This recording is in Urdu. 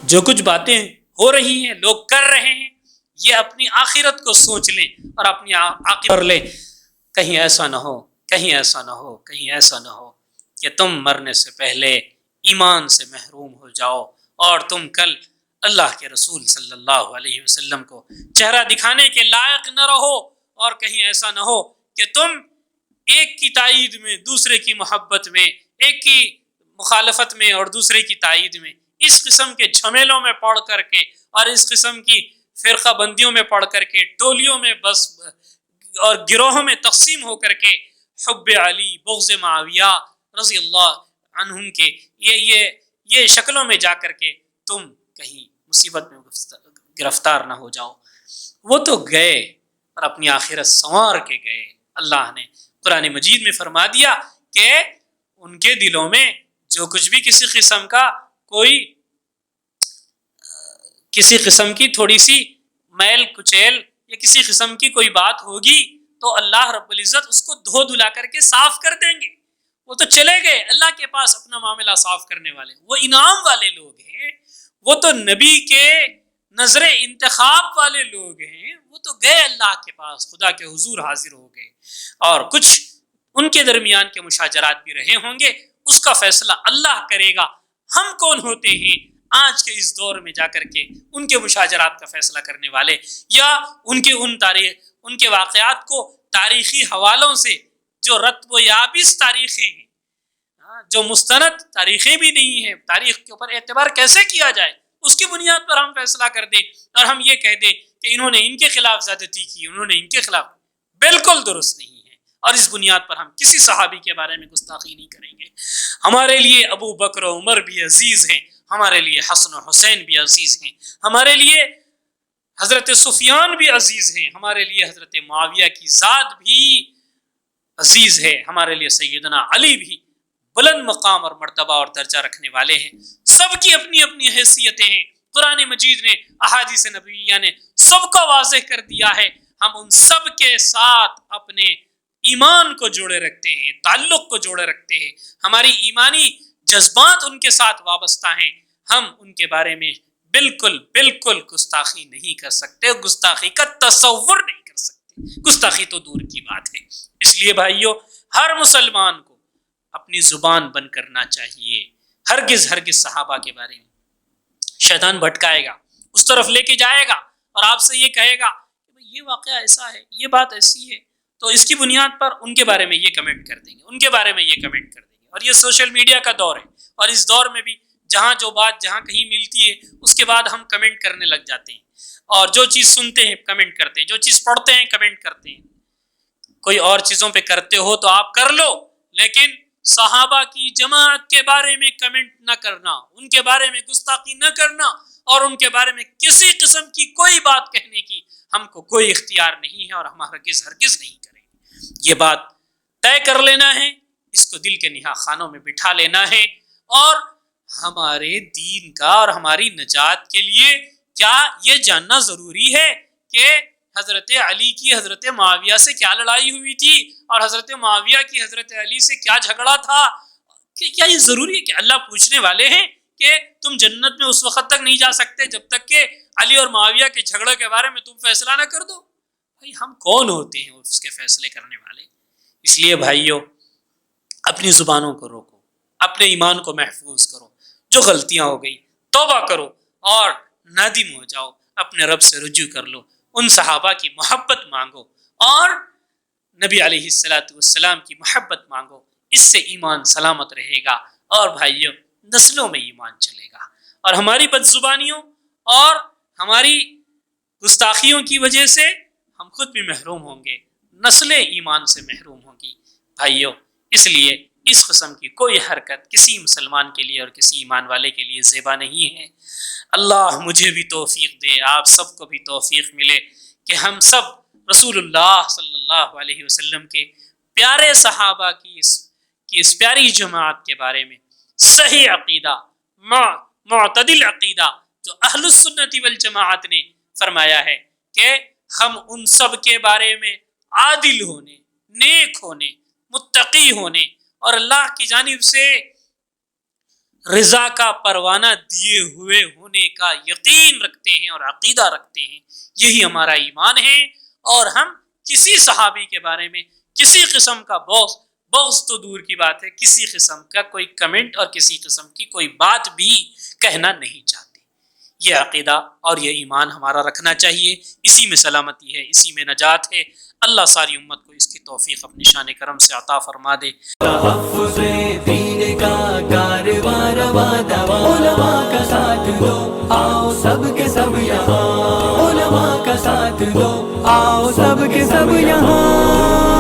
جو کچھ باتیں ہو رہی ہیں، لوگ کر رہے ہیں، یہ اپنی آخرت کو سوچ لیں اور اپنی عاقبت پر لیں. کہیں ایسا نہ ہو، کہیں ایسا نہ ہو، کہیں ایسا نہ ہو کہ تم مرنے سے پہلے ایمان سے محروم ہو جاؤ اور تم کل اللہ کے رسول صلی اللہ علیہ وسلم کو چہرہ دکھانے کے لائق نہ رہو. اور کہیں ایسا نہ ہو کہ تم ایک کی تائید میں، دوسرے کی محبت میں، ایک کی مخالفت میں اور دوسرے کی تائید میں، اس قسم کے جھمیلوں میں پڑ کر کے اور اس قسم کی فرقہ بندیوں میں پڑ کر کے، ٹولیوں میں بس اور گروہوں میں تقسیم ہو کر کے حب علی، بغض معاویہ رضی اللہ عنہم کے یہ شکلوں میں جا کر کے تم کہیں مصیبت میں گرفتار نہ ہو جاؤ. وہ تو گئے اور اپنی آخرت سنوار کے گئے. اللہ نے قرآن مجید میں فرما دیا کہ ان کے دلوں میں جو کچھ بھی کسی قسم کا کوئی کسی قسم کی تھوڑی سی میل کچیل یا کسی قسم کی کوئی بات ہوگی تو اللہ رب العزت اس کو دھو دھلا کر کے صاف کر دیں گے. وہ تو چلے گئے اللہ کے پاس اپنا معاملہ صاف کرنے والے، وہ انعام والے لوگ ہیں، وہ تو نبی کے نظر انتخاب والے لوگ ہیں. وہ تو گئے اللہ کے پاس، خدا کے حضور حاضر ہو گئے، اور کچھ ان کے درمیان کے مشاجرات بھی رہے ہوں گے، اس کا فیصلہ اللہ کرے گا. ہم کون ہوتے ہیں آج کے اس دور میں جا کر کے ان کے مشاجرات کا فیصلہ کرنے والے، یا ان کے واقعات کو تاریخی حوالوں سے جو رتب و یابس تاریخیں ہیں، جو مستند تاریخیں بھی نہیں ہیں، تاریخ کے اوپر اعتبار کیسے کیا جائے، اس کی بنیاد پر ہم فیصلہ کر دیں اور ہم یہ کہہ دیں کہ انہوں نے ان کے خلاف زیادتی کی، انہوں نے ان کے خلاف، بالکل درست نہیں ہے. اور اس بنیاد پر ہم کسی صحابی کے بارے میں گستاخی نہیں کریں گے. ہمارے لیے ابو بکر و عمر بھی عزیز ہیں، ہمارے لیے حسن و حسین بھی عزیز ہیں، ہمارے لیے حضرت سفیان بھی عزیز ہیں، ہمارے لیے حضرت معاویہ کی ذات بھی عزیز ہے، ہمارے لیے سیدنا علی بھی بلند مقام اور مرتبہ اور درجہ رکھنے والے ہیں. سب کی اپنی اپنی حیثیتیں ہیں. قرآن مجید نے، احادیث نبویہ نے سب کو واضح کر دیا ہے. ہم ان سب کے ساتھ اپنے ایمان کو جوڑے رکھتے ہیں، تعلق کو جوڑے رکھتے ہیں، ہماری ایمانی جذبات ان کے ساتھ وابستہ ہیں. ہم ان کے بارے میں بالکل گستاخی نہیں کر سکتے، گستاخی کا تصور نہیں کر سکتے، گستاخی تو دور کی بات ہے. اس لیے بھائیو، ہر مسلمان کو اپنی زبان بند کرنا چاہیے. ہرگز صحابہ کے بارے میں شیطان بھٹکائے گا، اس طرف لے کے جائے گا اور آپ سے یہ کہے گا کہ یہ واقعہ ایسا ہے، یہ بات ایسی ہے، تو اس کی بنیاد پر ان کے بارے میں یہ کمنٹ کر دیں گے، ان کے بارے میں یہ کمنٹ کر دیں گے. اور یہ سوشل میڈیا کا دور ہے، اور اس دور میں بھی جہاں جو بات جہاں کہیں ملتی ہے اس کے بعد ہم کمنٹ کرنے لگ جاتے ہیں، اور جو چیز سنتے ہیں کمنٹ کرتے ہیں، جو چیز پڑھتے ہیں کمنٹ کرتے ہیں. کوئی اور چیزوں پہ کرتے ہو تو آپ کر لو، لیکن صحابہ کی جماعت کے بارے میں کمنٹ نہ کرنا، ان کے بارے میں گستاخی نہ کرنا، اور ان کے بارے میں کسی قسم کی کوئی بات کہنے کی ہم کو کوئی اختیار نہیں ہے، اور ہم ہرگز نہیں کریں گے. یہ بات طے کر لینا ہے، اس کو دل کے نہا خانوں میں بٹھا لینا ہے. اور ہمارے دین کا اور ہماری نجات کے لیے کیا یہ جاننا ضروری ہے کہ حضرت علی کی حضرت معاویہ سے کیا لڑائی ہوئی تھی اور حضرت معاویہ کی حضرت علی سے کیا جھگڑا تھا؟ کیا یہ ضروری ہے کہ اللہ پوچھنے والے ہیں کہ تم جنت میں اس وقت تک نہیں جا سکتے جب تک کہ علی اور معاویہ کے جھگڑے کے بارے میں تم فیصلہ نہ کر دو؟ بھائی ہم کون ہوتے ہیں اس کے فیصلے کرنے والے؟ اس لیے بھائیو، اپنی زبانوں کو روکو، اپنے ایمان کو محفوظ کرو. جو غلطیاں ہو گئی توبہ کرو اور نادم ہو جاؤ، اپنے رب سے رجوع کر لو، ان صحابہ کی محبت مانگو اور نبی علیہ السلام کی محبت مانگو. اس سے ایمان سلامت رہے گا اور بھائیو نسلوں میں ایمان چلے گا. اور ہماری بدزبانیوں اور ہماری گستاخیوں کی وجہ سے ہم خود بھی محروم ہوں گے، نسلیں ایمان سے محروم ہوں گی. بھائیو اس لیے اس قسم کی کوئی حرکت کسی مسلمان کے لیے اور کسی ایمان والے کے لیے زیبا نہیں ہے. اللہ مجھے بھی توفیق دے، آپ سب کو بھی توفیق ملے کہ ہم سب رسول اللہ صلی اللہ علیہ وسلم کے پیارے صحابہ کی اس پیاری جماعت کے بارے میں صحیح عقیدہ، معتدل عقیدہ جو اہل السنت والجماعت نے فرمایا ہے کہ ہم ان سب کے بارے میں عادل ہونے، نیک ہونے، متقی ہونے اور اللہ کی جانب سے رضا کا پروانہ دیے ہوئے ہونے کا کا یقین رکھتے ہیں اور عقیدہ رکھتے ہیں. یہی ہمارا ایمان ہے. اور ہم کسی صحابی کے بارے میں کسی قسم کا بغض تو دور کی بات ہے، کسی قسم کا کوئی کمنٹ اور کسی قسم کی کوئی بات بھی کہنا نہیں چاہتے. یہ عقیدہ اور یہ ایمان ہمارا رکھنا چاہیے. اسی میں سلامتی ہے، اسی میں نجات ہے. اللہ ساری امت کو اس کی توفیق اپنی شان کرم سے عطا فرما دے. تحفظ دین کا کارواں رواں دواں، علماء کا ساتھ دو آؤ سب کے سب یہاں، علماء کا ساتھ دو آؤ سب کے سب یہاں.